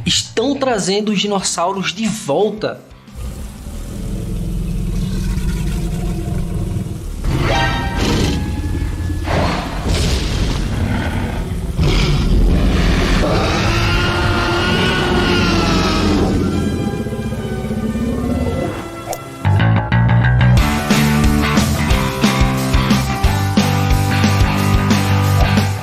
estão trazendo os dinossauros de volta.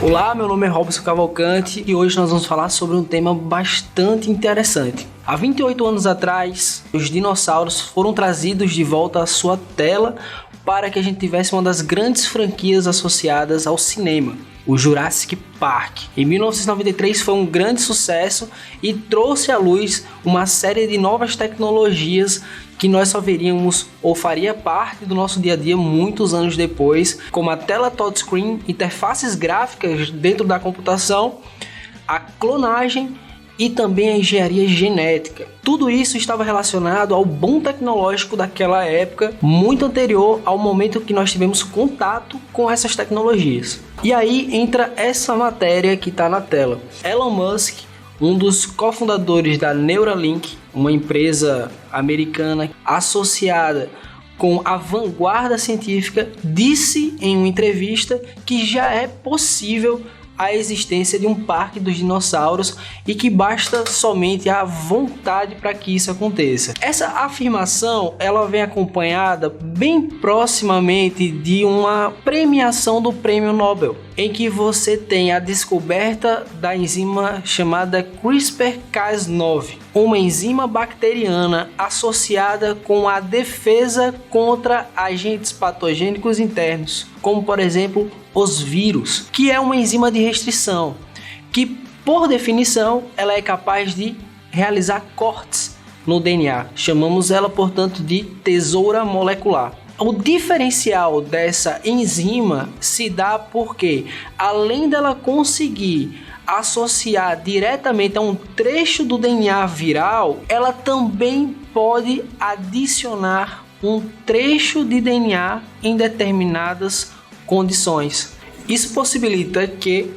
Olá, meu nome é Robson Cavalcante e hoje nós vamos falar sobre um tema bastante interessante. Há 28 anos atrás, os dinossauros foram trazidos de volta à sua tela para que a gente tivesse uma das grandes franquias associadas ao cinema, o Jurassic Park. Em 1993 foi um grande sucesso e trouxe à luz uma série de novas tecnologias que nós só veríamos ou faria parte do nosso dia a dia muitos anos depois, como a tela touchscreen, interfaces gráficas dentro da computação, a clonagem e também a engenharia genética. Tudo isso estava relacionado ao boom tecnológico daquela época, muito anterior ao momento que nós tivemos contato com essas tecnologias. E aí entra essa matéria que está na tela. Elon Musk, um dos cofundadores da Neuralink, uma empresa americana associada com a vanguarda científica, disse em uma entrevista que já é possível a existência de um parque dos dinossauros e que basta somente a vontade para que isso aconteça. Essa afirmação ela vem acompanhada bem proximamente de uma premiação do Prêmio Nobel, em que você tem a descoberta da enzima chamada CRISPR-Cas9, uma enzima bacteriana associada com a defesa contra agentes patogênicos internos, como por exemplo os vírus, que é uma enzima de restrição, que por definição ela é capaz de realizar cortes no DNA. Chamamos ela, portanto, de tesoura molecular. O diferencial dessa enzima se dá porque, além dela conseguir associar diretamente a um trecho do DNA viral, ela também pode adicionar um trecho de DNA em determinadas condições. Isso possibilita que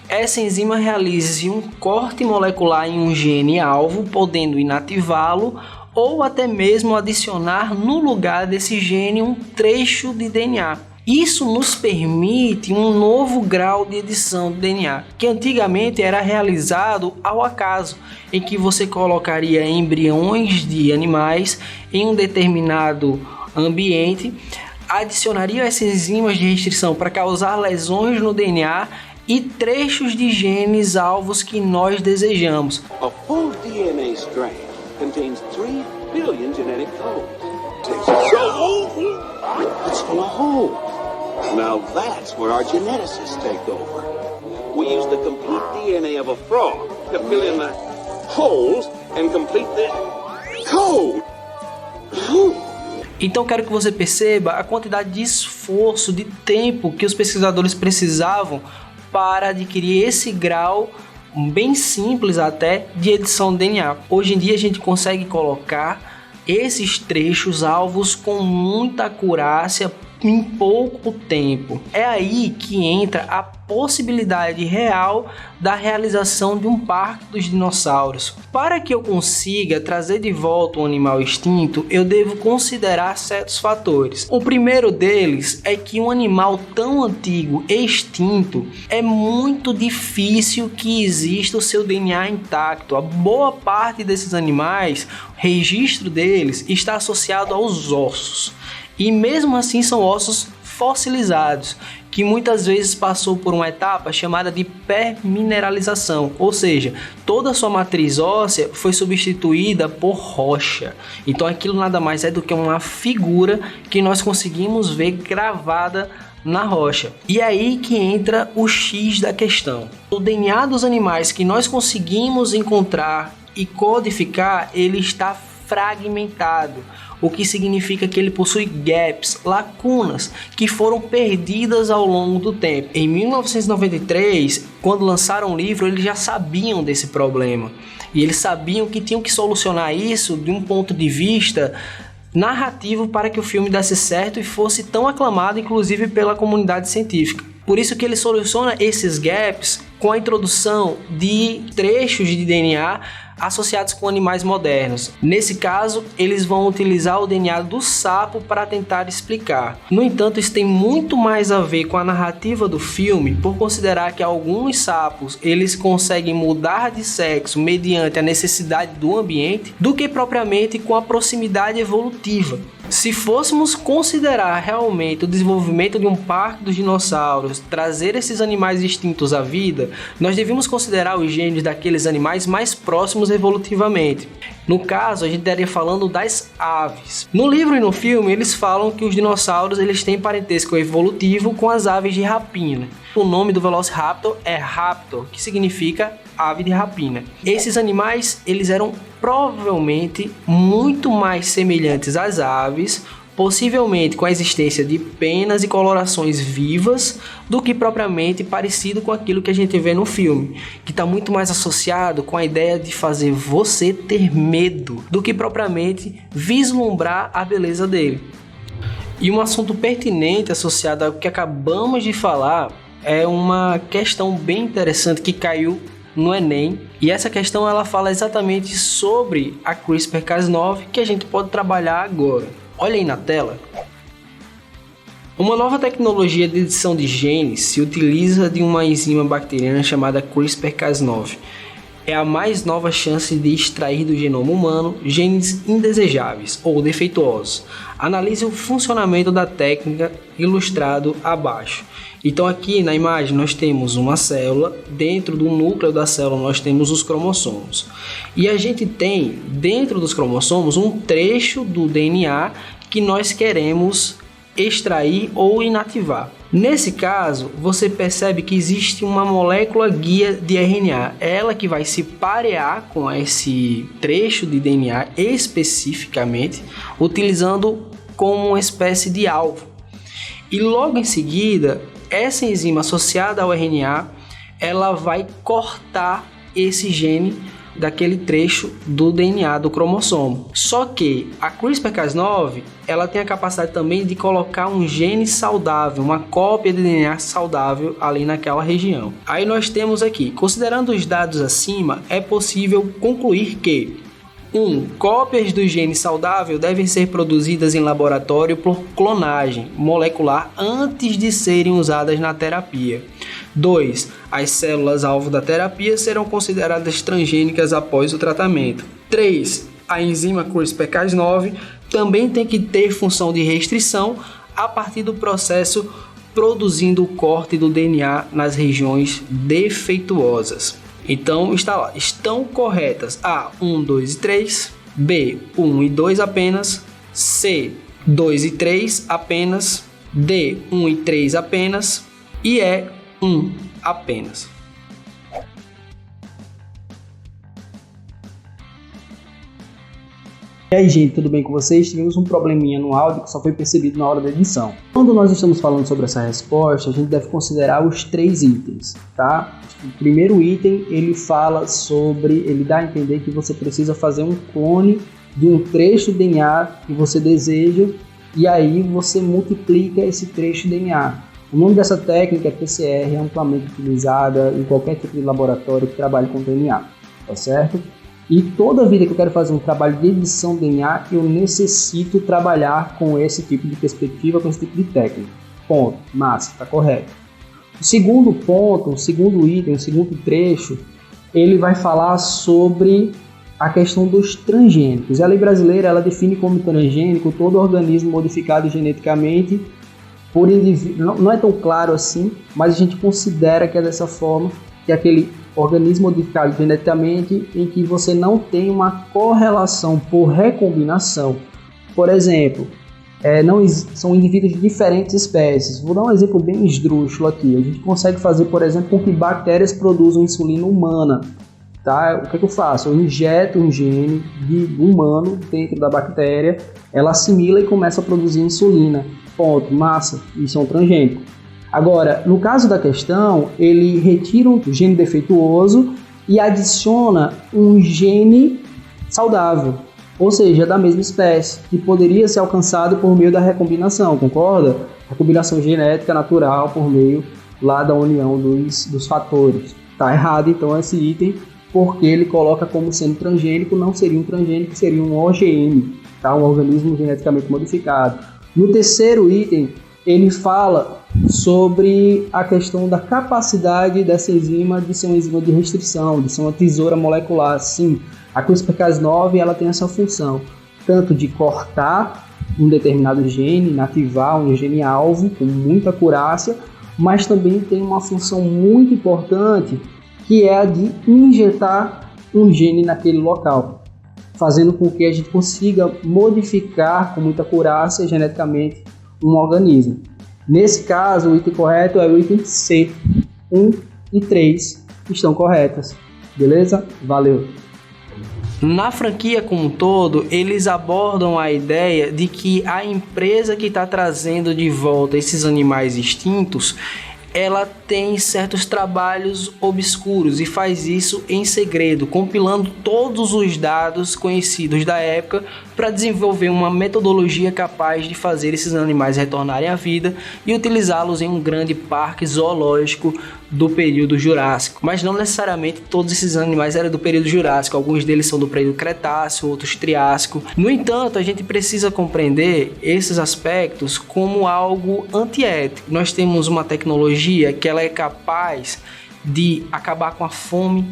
essa enzima realize um corte molecular em um gene alvo, podendo inativá-lo ou até mesmo adicionar no lugar desse gene um trecho de DNA. Isso nos permite um novo grau de edição do DNA, que antigamente era realizado ao acaso, em que você colocaria embriões de animais em um determinado ambiente, adicionaria essas enzimas de restrição para causar lesões no DNA e trechos de genes alvos que nós desejamos. A full DNA strain contains 3 billion genetic codes. It's full of holes. Now that's where our geneticists take over. We use the complete DNA of a frog to fill in the holes and complete the code. Então quero que você perceba a quantidade de esforço, de tempo que os pesquisadores precisavam para adquirir esse grau bem simples até de edição de DNA. Hoje em dia a gente consegue colocar esses trechos alvos com muita acurácia em pouco tempo. É aí que entra a possibilidade real da realização de um parque dos dinossauros. Para que eu consiga trazer de volta um animal extinto, eu devo considerar certos fatores. O primeiro deles é que um animal tão antigo e extinto é muito difícil que exista o seu DNA intacto. A boa parte desses animais, o registro deles está associado aos ossos. E mesmo assim são ossos fossilizados, que muitas vezes passou por uma etapa chamada de permineralização, ou seja, toda a sua matriz óssea foi substituída por rocha. Então aquilo nada mais é do que uma figura que nós conseguimos ver gravada na rocha. E é aí que entra o X da questão. O DNA dos animais que nós conseguimos encontrar e codificar, ele está fragmentado, o que significa que ele possui gaps, lacunas, que foram perdidas ao longo do tempo. Em 1993, quando lançaram o livro, eles já sabiam desse problema. E eles sabiam que tinham que solucionar isso de um ponto de vista narrativo para que o filme desse certo e fosse tão aclamado, inclusive pela comunidade científica. Por isso que ele soluciona esses gaps com a introdução de trechos de DNA associados com animais modernos. Nesse caso, eles vão utilizar o DNA do sapo para tentar explicar. No entanto, isso tem muito mais a ver com a narrativa do filme, por considerar que alguns sapos eles conseguem mudar de sexo mediante a necessidade do ambiente, do que propriamente com a proximidade evolutiva. Se fôssemos considerar realmente o desenvolvimento de um parque dos dinossauros, trazer esses animais extintos à vida, nós devíamos considerar os genes daqueles animais mais próximos evolutivamente. No caso, a gente estaria falando das aves. No livro e no filme, eles falam que os dinossauros eles têm parentesco evolutivo com as aves de rapina. O nome do Velociraptor é Raptor, que significa ave de rapina. Esses animais, eles eram provavelmente muito mais semelhantes às aves, possivelmente com a existência de penas e colorações vivas, do que propriamente parecido com aquilo que a gente vê no filme, que está muito mais associado com a ideia de fazer você ter medo, do que propriamente vislumbrar a beleza dele. E um assunto pertinente associado ao que acabamos de falar é uma questão bem interessante que caiu no Enem, e essa questão ela fala exatamente sobre a CRISPR-Cas9 que a gente pode trabalhar agora. Olha aí na tela. Uma nova tecnologia de edição de genes se utiliza de uma enzima bacteriana chamada CRISPR-Cas9. É a mais nova chance de extrair do genoma humano genes indesejáveis ou defeituosos. Analise o funcionamento da técnica ilustrado abaixo. Então aqui na imagem nós temos uma célula, dentro do núcleo da célula nós temos os cromossomos. E a gente tem dentro dos cromossomos um trecho do DNA que nós queremos extrair ou inativar. Nesse caso, você percebe que existe uma molécula guia de RNA, ela que vai se parear com esse trecho de DNA especificamente, utilizando como uma espécie de alvo. E logo em seguida, essa enzima associada ao RNA, ela vai cortar esse gene daquele trecho do DNA do cromossomo. Só que a CRISPR-Cas9, ela tem a capacidade também de colocar um gene saudável, uma cópia de DNA saudável ali naquela região. Aí nós temos aqui, considerando os dados acima, é possível concluir que 1. Cópias do gene saudável devem ser produzidas em laboratório por clonagem molecular antes de serem usadas na terapia. 2. As células-alvo da terapia serão consideradas transgênicas após o tratamento. 3. A enzima CRISPR-Cas9 também tem que ter função de restrição a partir do processo produzindo o corte do DNA nas regiões defeituosas. Então está lá, estão corretas A, 1, 2 e 3, B, 1 e 2 apenas, C, 2 e 3 apenas, D, 1 e 3 apenas e E, 1 apenas. E aí, gente, tudo bem com vocês? Tivemos um probleminha no áudio que só foi percebido na hora da edição. Quando nós estamos falando sobre essa resposta, a gente deve considerar os 3 itens, tá? O primeiro item, ele dá a entender que você precisa fazer um clone de um trecho de DNA que você deseja e aí você multiplica esse trecho de DNA. O nome dessa técnica é PCR, é amplamente utilizada em qualquer tipo de laboratório que trabalhe com DNA, tá certo? E toda vida que eu quero fazer um trabalho de edição de DNA, eu necessito trabalhar com esse tipo de perspectiva, com esse tipo de técnica. Ponto. Massa, tá correto. O segundo ponto, o segundo item, o segundo trecho, ele vai falar sobre a questão dos transgênicos. A lei brasileira ela define como transgênico todo organismo modificado geneticamente por indivíduo. Não é tão claro assim, mas a gente considera que é dessa forma, que é aquele organismo modificado geneticamente em que você não tem uma correlação por recombinação. Por exemplo, são indivíduos de diferentes espécies. Vou dar um exemplo bem esdrúxulo aqui. A gente consegue fazer, por exemplo, com que bactérias produzam insulina humana. Tá? O que eu faço? Eu injeto um gene humano dentro da bactéria, ela assimila e começa a produzir insulina. Ponto, massa, isso é um transgênico. Agora, no caso da questão, ele retira um gene defeituoso e adiciona um gene saudável, ou seja, da mesma espécie, que poderia ser alcançado por meio da recombinação, concorda? Recombinação genética natural por meio lá da união dos fatores. Tá errado, então, esse item, porque ele coloca como sendo transgênico, não seria um transgênico, seria um OGM, tá? Um organismo geneticamente modificado. No terceiro item, ele fala sobre a questão da capacidade dessa enzima de ser uma enzima de restrição, de ser uma tesoura molecular. Sim, a CRISPR-Cas9 ela tem essa função, tanto de cortar um determinado gene, inativar um gene-alvo com muita acurácia, mas também tem uma função muito importante, que é a de injetar um gene naquele local, fazendo com que a gente consiga modificar com muita acurácia geneticamente um organismo. Nesse caso, o item correto é o item C. 1 e 3 estão corretas. Beleza? Valeu! Na franquia como um todo, eles abordam a ideia de que a empresa que está trazendo de volta esses animais extintos, ela tem certos trabalhos obscuros e faz isso em segredo, compilando todos os dados conhecidos da época para desenvolver uma metodologia capaz de fazer esses animais retornarem à vida e utilizá-los em um grande parque zoológico do período Jurássico. Mas não necessariamente todos esses animais eram do período Jurássico, alguns deles são do período Cretáceo, outros Triássico. No entanto, a gente precisa compreender esses aspectos como algo antiético. Nós temos uma tecnologia que ela é capaz de acabar com a fome,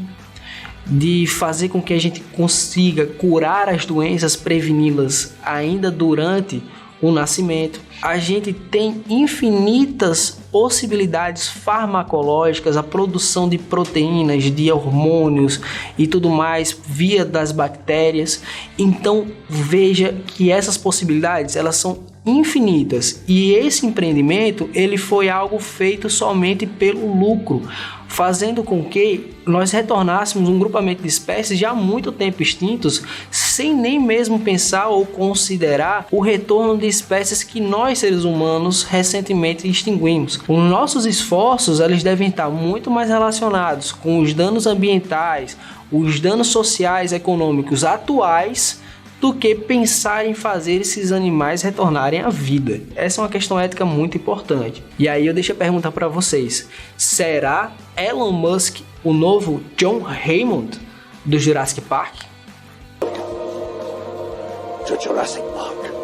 de fazer com que a gente consiga curar as doenças, preveni-las ainda durante o nascimento. A gente tem infinitas possibilidades farmacológicas, a produção de proteínas, de hormônios e tudo mais via das bactérias. Então veja que essas possibilidades elas são infinitas, e esse empreendimento ele foi algo feito somente pelo lucro, fazendo com que nós retornássemos um grupamento de espécies já há muito tempo extintos, sem nem mesmo pensar ou considerar o retorno de espécies que nós seres humanos recentemente extinguimos. Os nossos esforços eles devem estar muito mais relacionados com os danos ambientais, os danos sociais e econômicos atuais, do que pensar em fazer esses animais retornarem à vida. Essa é uma questão ética muito importante. E aí eu deixo a pergunta para vocês. Será Elon Musk o novo John Hammond do Jurassic Park? Jurassic Park.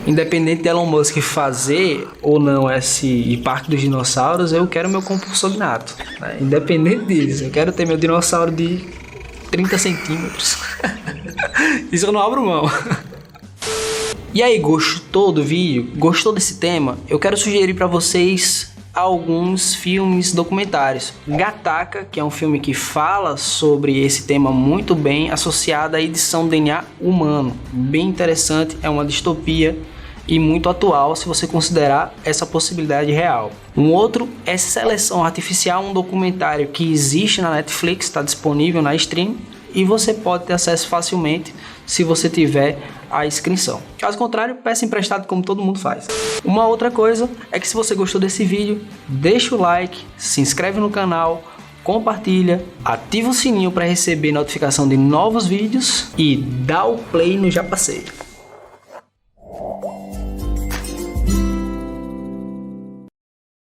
Independente de Elon Musk fazer ou não esse Parque dos Dinossauros, eu quero meu compulsor nato. Né? Independente disso, eu quero ter meu dinossauro de 30 centímetros. Isso eu não abro mão. E aí, gostou do vídeo? Gostou desse tema? Eu quero sugerir para vocês alguns filmes documentários. Gattaca, que é um filme que fala sobre esse tema muito bem, associado à edição do DNA humano. Bem interessante, é uma distopia e muito atual se você considerar essa possibilidade real. Um outro é Seleção Artificial, um documentário que existe na Netflix, está disponível na stream e você pode ter acesso facilmente se você tiver a inscrição. Caso contrário, peça emprestado como todo mundo faz. Uma outra coisa é que se você gostou desse vídeo, deixa o like, se inscreve no canal, compartilha, ativa o sininho para receber notificação de novos vídeos e dá o play no Já Passei.